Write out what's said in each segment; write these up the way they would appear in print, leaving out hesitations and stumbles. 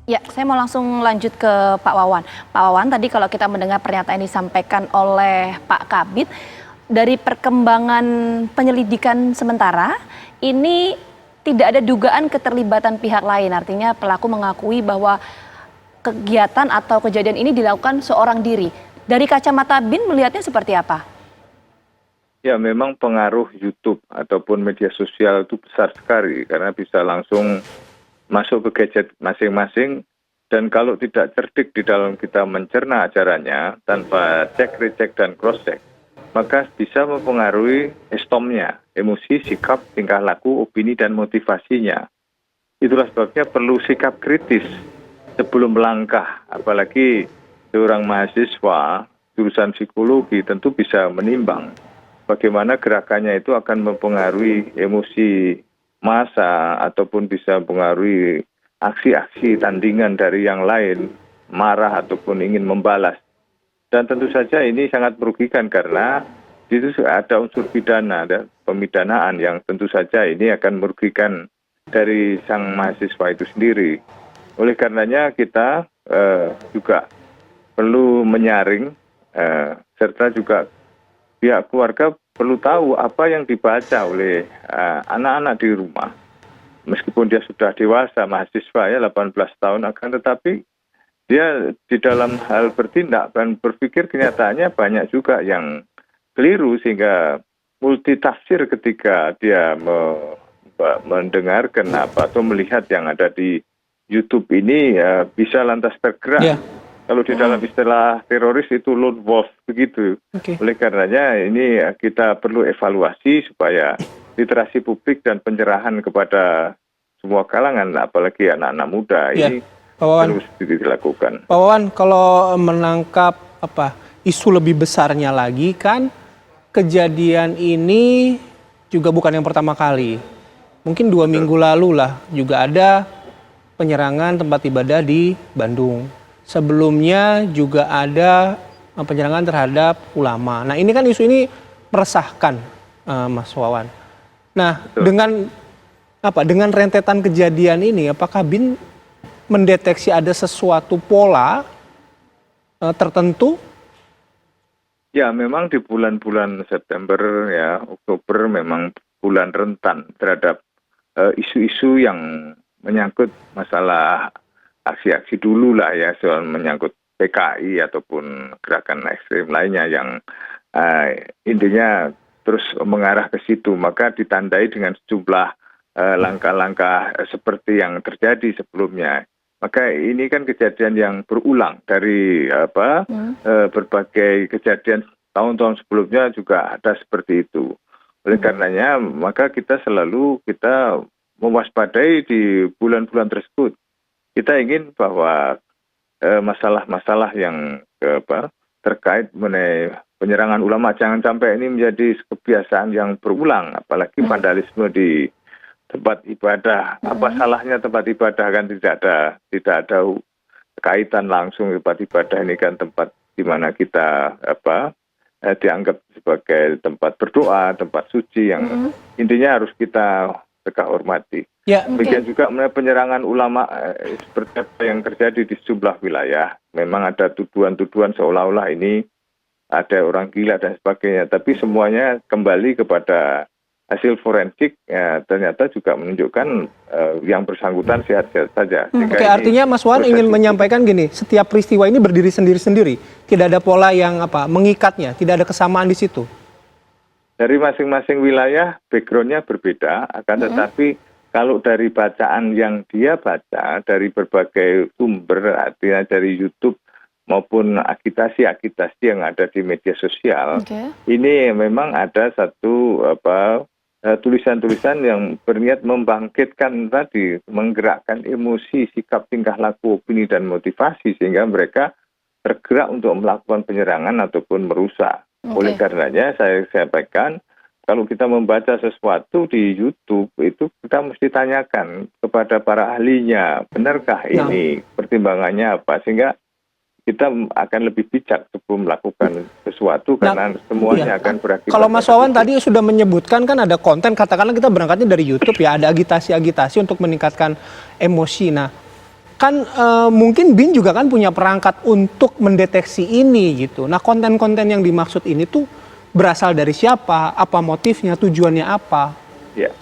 Ya, saya mau langsung lanjut ke Pak Wawan. Pak Wawan, tadi kalau kita mendengar pernyataan yang disampaikan oleh Pak Kabid, dari perkembangan penyelidikan sementara, ini tidak ada dugaan keterlibatan pihak lain. Artinya pelaku mengakui bahwa kegiatan atau kejadian ini dilakukan seorang diri. Dari kacamata BIN melihatnya seperti apa? Ya, memang pengaruh YouTube ataupun media sosial itu besar sekali karena bisa langsung masuk ke gadget masing-masing dan kalau tidak cerdik di dalam kita mencerna ajarannya tanpa cek, recheck, dan cross-check, maka bisa mempengaruhi estomnya, emosi, sikap, tingkah laku, opini, dan motivasinya. Itulah sebabnya perlu sikap kritis sebelum melangkah, apalagi seorang mahasiswa jurusan psikologi tentu bisa menimbang bagaimana gerakannya itu akan mempengaruhi emosi massa ataupun bisa mempengaruhi aksi-aksi tandingan dari yang lain, marah ataupun ingin membalas. Dan tentu saja ini sangat merugikan karena itu ada unsur pidana, ada pemidanaan yang tentu saja ini akan merugikan dari sang mahasiswa itu sendiri. Oleh karenanya kita juga perlu menyaring serta juga pihak keluarga perlu tahu apa yang dibaca oleh anak-anak di rumah. Meskipun dia sudah dewasa, mahasiswa ya 18 tahun, akan tetapi dia di dalam hal bertindak dan berpikir kenyataannya banyak juga yang keliru sehingga multitafsir ketika dia mendengarkan apa atau melihat yang ada di YouTube ini bisa lantas tergerak. Ya. Kalau di dalam istilah teroris itu lone wolf begitu. Oleh karenanya ini kita perlu evaluasi supaya literasi publik dan pencerahan kepada semua kalangan, apalagi anak-anak muda ini terus dilakukan. Pak Wawan, kalau menangkap isu lebih besarnya lagi kan kejadian ini juga bukan yang pertama kali. Mungkin 2 minggu lalu lah juga ada penyerangan tempat ibadah di Bandung. Sebelumnya juga ada penyerangan terhadap ulama. Nah ini kan isu ini meresahkan Mas Wawan. Nah dengan rentetan kejadian ini apakah BIN mendeteksi ada sesuatu pola tertentu? Ya memang di bulan-bulan September ya Oktober memang bulan rentan terhadap isu-isu yang menyangkut masalah aksi-aksi dulu lah ya soal menyangkut PKI ataupun gerakan ekstrem lainnya yang intinya terus mengarah ke situ, maka ditandai dengan sejumlah langkah-langkah seperti yang terjadi sebelumnya. Maka ini kan kejadian yang berulang dari berbagai kejadian tahun-tahun sebelumnya juga ada seperti itu. Oleh karenanya maka kita mewaspadai di bulan-bulan tersebut. Kita ingin bahwa masalah-masalah yang terkait mengenai penyerangan ulama jangan sampai ini menjadi kebiasaan yang berulang, apalagi vandalisme di tempat ibadah. Apa salahnya tempat ibadah kan tidak ada kaitan langsung. Tempat ibadah ini kan tempat di mana kita dianggap sebagai tempat berdoa, tempat suci yang intinya harus kita tegak hormati. Demikian juga penyerangan ulama seperti apa yang terjadi di sejumlah wilayah. Memang ada tuduhan-tuduhan seolah-olah ini ada orang gila dan sebagainya. Tapi semuanya kembali kepada hasil forensik ternyata juga menunjukkan yang bersangkutan sehat-sehat saja. Oke, artinya Mas Wawan ingin menyampaikan gini, setiap peristiwa ini berdiri sendiri-sendiri. Tidak ada pola yang mengikatnya, tidak ada kesamaan di situ. Dari masing-masing wilayah background-nya berbeda, akan tetapi kalau dari bacaan yang dia baca dari berbagai sumber, artinya dari YouTube maupun agitasi-agitasi yang ada di media sosial, ini memang ada satu tulisan-tulisan yang berniat membangkitkan tadi, menggerakkan emosi, sikap, tingkah laku, opini, dan motivasi sehingga mereka tergerak untuk melakukan penyerangan ataupun merusak. Oleh karenanya saya sampaikan, kalau kita membaca sesuatu di YouTube itu kita mesti tanyakan kepada para ahlinya, benarkah ini, pertimbangannya apa, sehingga kita akan lebih bijak sebelum melakukan sesuatu karena semuanya akan berakibat. Kalau Mas Wawan tadi sudah menyebutkan kan ada konten, katakanlah kita berangkatnya dari YouTube ya, ada agitasi-agitasi untuk meningkatkan emosi. Nah, kan mungkin BIN juga kan punya perangkat untuk mendeteksi ini gitu. Nah, konten-konten yang dimaksud ini tuh berasal dari siapa, apa motifnya, tujuannya apa? Ya,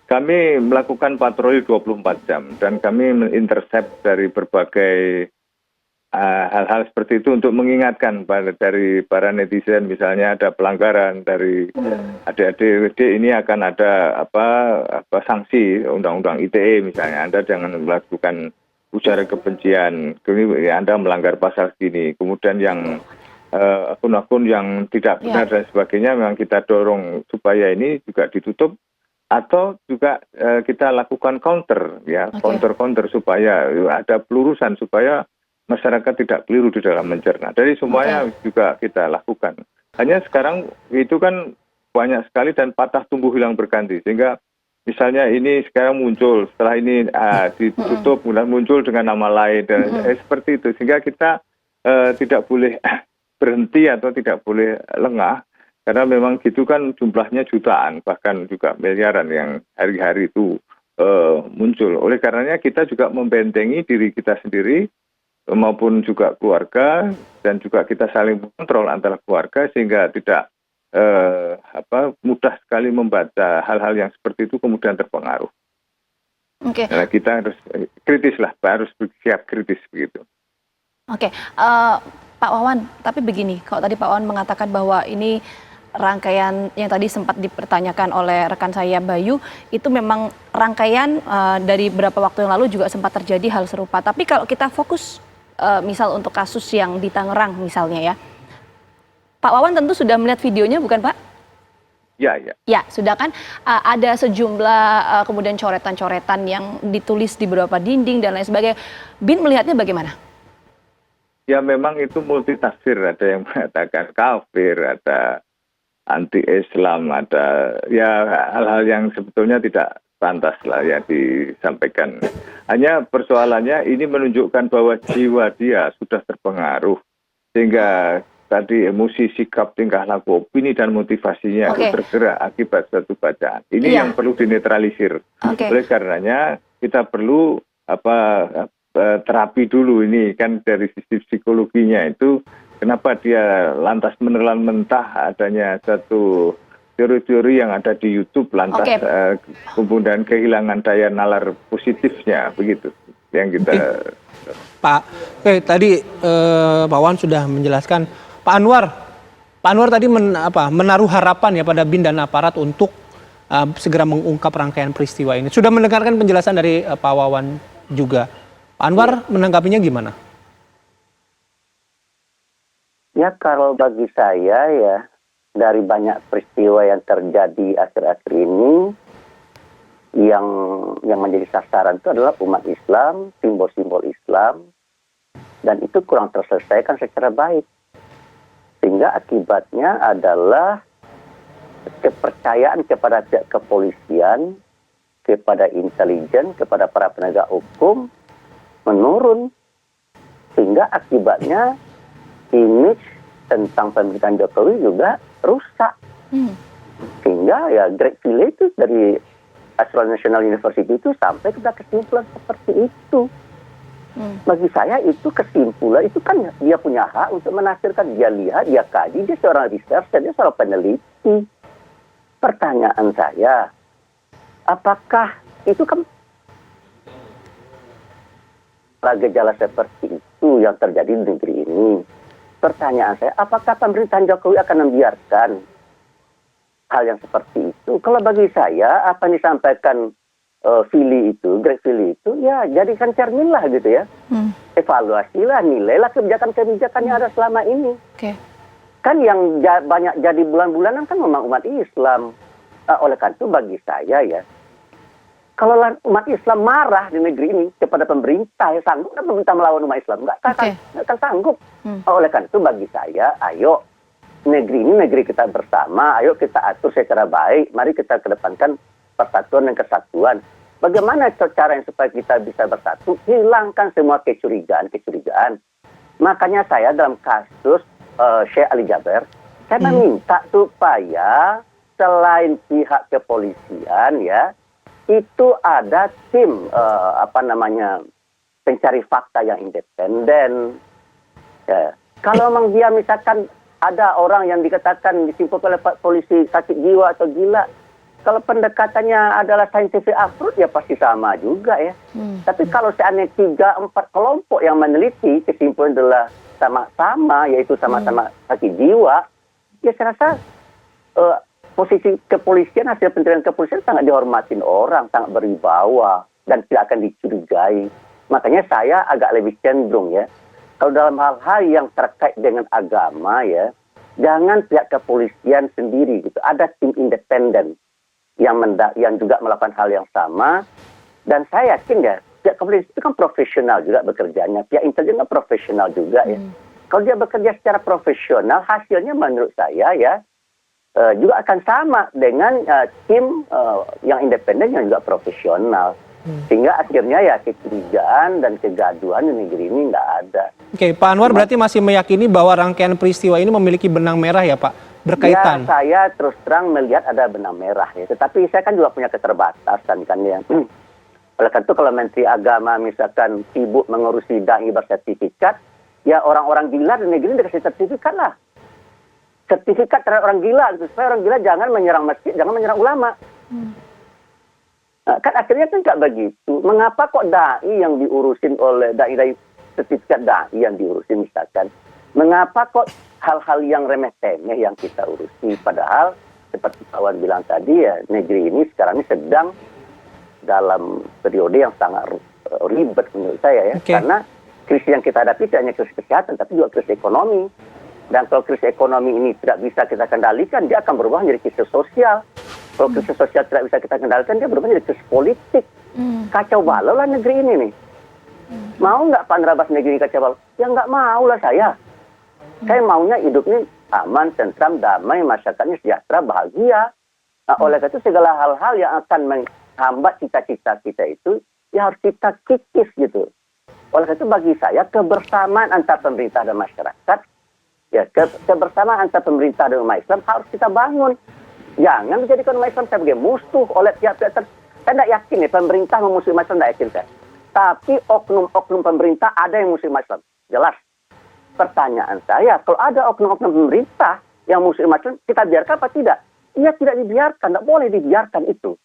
kami melakukan patroli 24 jam dan kami mengintercept dari berbagai hal-hal seperti itu untuk mengingatkan dari para netizen, misalnya ada pelanggaran dari adik-adik ini akan ada apa sanksi undang-undang ITE misalnya, Anda jangan melakukan ujaran kebencian, Anda melanggar pasal segini. Kemudian yang akun-akun yang tidak benar dan sebagainya memang kita dorong supaya ini juga ditutup, atau juga kita lakukan counter ya, counter supaya ada pelurusan supaya masyarakat tidak keliru di dalam mencerna. Dari semuanya juga kita lakukan. Hanya sekarang itu kan banyak sekali dan patah tumbuh hilang berganti, sehingga misalnya ini sekarang muncul, setelah ini ditutup, kemudian muncul dengan nama lain dan seperti itu, sehingga kita tidak boleh berhenti atau tidak boleh lengah, karena memang gitu kan jumlahnya jutaan bahkan juga miliaran yang hari-hari itu muncul. Oleh karenanya kita juga membentengi diri kita sendiri maupun juga keluarga, dan juga kita saling mengontrol antara keluarga sehingga tidak mudah sekali membaca hal-hal yang seperti itu kemudian terpengaruh. Nah, kita harus kritis lah, harus siap kritis begitu. Pak Wawan, tapi begini, kalau tadi Pak Wawan mengatakan bahwa ini rangkaian yang tadi sempat dipertanyakan oleh rekan saya Bayu, itu memang rangkaian dari beberapa waktu yang lalu juga sempat terjadi hal serupa. Tapi kalau kita fokus misal untuk kasus yang di Tangerang misalnya ya, Pak Wawan tentu sudah melihat videonya bukan Pak? Ya. Ya, sudah kan ada sejumlah kemudian coretan-coretan yang ditulis di beberapa dinding dan lain sebagainya. BIN melihatnya bagaimana? Ya memang itu multitafsir, ada yang mengatakan kafir, ada anti-Islam, ada ya hal-hal yang sebetulnya tidak pantas lah ya disampaikan. Hanya persoalannya ini menunjukkan bahwa jiwa dia sudah terpengaruh, sehingga tadi emosi, sikap, tingkah laku, opini dan motivasinya itu tergerak akibat suatu bacaan. Ini yang perlu dinetralisir. Oleh karenanya kita perlu terapi dulu, ini kan dari sisi psikologinya itu kenapa dia lantas menelan mentah adanya satu teori-teori yang ada di YouTube lantas kemudian kehilangan daya nalar positifnya, begitu yang kita. Pak, tadi Pak Wawan sudah menjelaskan. Pak Anwar tadi menaruh harapan ya pada BIN dan aparat untuk segera mengungkap rangkaian peristiwa ini. Sudah mendengarkan penjelasan dari Pak Wawan juga. Pak Anwar menanggapinya gimana? Ya kalau bagi saya ya, dari banyak peristiwa yang terjadi akhir-akhir ini, yang menjadi sasaran itu adalah umat Islam, simbol-simbol Islam, dan itu kurang terselesaikan secara baik. Sehingga akibatnya adalah kepercayaan kepada pihak kepolisian, kepada intelijen, kepada para penegak hukum menurun. Sehingga akibatnya image tentang pemerintahan Jokowi juga rusak. Sehingga ya Greg File itu dari Australian National University itu sampai kepada kesimpulan seperti itu. Bagi saya itu kesimpulan itu kan dia punya hak untuk menafsirkan, dia lihat, dia kaji, dia seorang researcher, dia seorang peneliti. Pertanyaan saya, apakah itu kan gejala seperti itu yang terjadi di negeri ini? Pertanyaan saya, apakah pemerintahan Jokowi akan membiarkan hal yang seperti itu? Kalau bagi saya, apa yang disampaikan Greg File itu, ya jadikan cermin lah gitu ya. Evaluasilah, nilailah kebijakan-kebijakan yang ada selama ini. Kan yang banyak jadi bulan-bulanan kan memang umat Islam. Oleh karena itu bagi saya ya, kalau umat Islam marah di negeri ini kepada pemerintah, ya sanggup kan pemerintah melawan umat Islam? Nggak akan sanggup. Oleh karena itu bagi saya, ayo negeri ini negeri kita bersama, ayo kita atur secara baik, mari kita kedepankan persatuan dan kesatuan. Bagaimana caranya supaya kita bisa bersatu? Hilangkan semua kecurigaan. Makanya saya dalam kasus Sheikh Ali Jaber, saya meminta supaya selain pihak kepolisian ya, itu ada tim pencari fakta yang independen. Ya. Kalau memang dia misalkan ada orang yang dikatakan disimpulkan oleh polisi sakit jiwa atau gila, kalau pendekatannya adalah scientific approach ya pasti sama juga ya. Tapi kalau seandainya 3-4 kelompok yang meneliti kesimpulan adalah sama-sama, yaitu sama-sama sakit jiwa, ya saya rasa posisi kepolisian, hasil penelitian kepolisian sangat dihormatin orang, sangat berwibawa dan tidak akan dicurigai. Makanya saya agak lebih cenderung ya, kalau dalam hal-hal yang terkait dengan agama ya, jangan pihak kepolisian sendiri gitu. Ada tim independen yang juga melakukan hal yang sama. Dan saya yakin ya, pihak kepolisian itu kan profesional juga bekerjanya. Pihak intelijen kan profesional juga ya. Kalau dia bekerja secara profesional, hasilnya menurut saya ya juga akan sama dengan tim yang independen yang juga profesional. Sehingga akhirnya ya kecurigaan dan kegaduhan di negeri ini nggak ada. Oke, Pak Anwar berarti masih meyakini bahwa rangkaian peristiwa ini memiliki benang merah ya Pak? Berkaitan? Ya, saya terus terang melihat ada benang merah ya. Tetapi saya kan juga punya keterbatasan kan ya. Oleh karena itu kalau Menteri Agama misalkan sibuk mengurusi dai bersertifikat, ya orang-orang gila di negeri ini dikasih sertifikat lah. Sertifikat terhadap orang gila gitu. Supaya orang gila jangan menyerang masjid, jangan menyerang ulama. Nah, kan akhirnya kan nggak begitu. Mengapa kok dai yang diurusin oleh dai sertifikat dai yang diurusin misalkan? Mengapa kok hal-hal yang remeh-temeh yang kita urusi? Padahal seperti Pak Wan bilang tadi ya, negeri ini sekarang ini sedang dalam periode yang sangat ribet menurut saya ya. Karena krisis yang kita hadapi tidak hanya krisis kesehatan, tapi juga krisis ekonomi. Dan kalau krisis ekonomi ini tidak bisa kita kendalikan, dia akan berubah menjadi krisis sosial. Kalau krisis sosial tidak bisa kita kendalikan, dia berubah menjadi krisis politik. Kacau balau lah negeri ini nih. Mau nggak Pak Nerabas negeri ini kacau balau? Ya nggak mau lah saya. Saya maunya hidup ini aman, tentram, damai, masyarakatnya sejahtera, bahagia. Nah, oleh karena itu segala hal-hal yang akan menghambat cita-cita kita itu, ya harus kita kikis gitu. Oleh karena itu bagi saya, kebersamaan antara pemerintah dan masyarakat, ya kebersamaan antara pemerintah dan umat Islam harus kita bangun. Jangan menjadikan umat Islam sebagai musuh oleh pihak-pihak tertentu. Saya tidak yakin ya pemerintah memusuhi umat Islam, tidak yakin saya. Tapi oknum-oknum pemerintah ada yang musuh umat Islam. Jelas. Pertanyaan saya, kalau ada oknum-oknum pemerintah yang musuh umat Islam, kita biarkan apa tidak? Iya tidak dibiarkan, tidak boleh dibiarkan itu.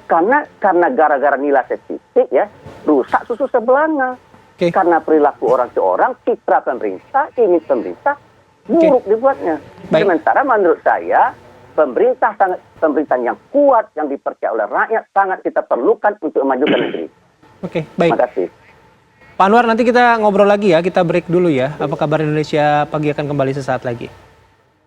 Karena gara-gara nilai statistik ya, rusak susu sebelanga. Karena perilaku orang ke orang, citra pemerintah, image pemerintah, buruk dibuatnya. Sementara menurut saya, pemerintahan yang kuat, yang dipercaya oleh rakyat, sangat kita perlukan untuk memajukan negeri. Oke, baik. Terima kasih. Pak Anwar, nanti kita ngobrol lagi ya, kita break dulu ya. Apa kabar Indonesia Pagi akan kembali sesaat lagi.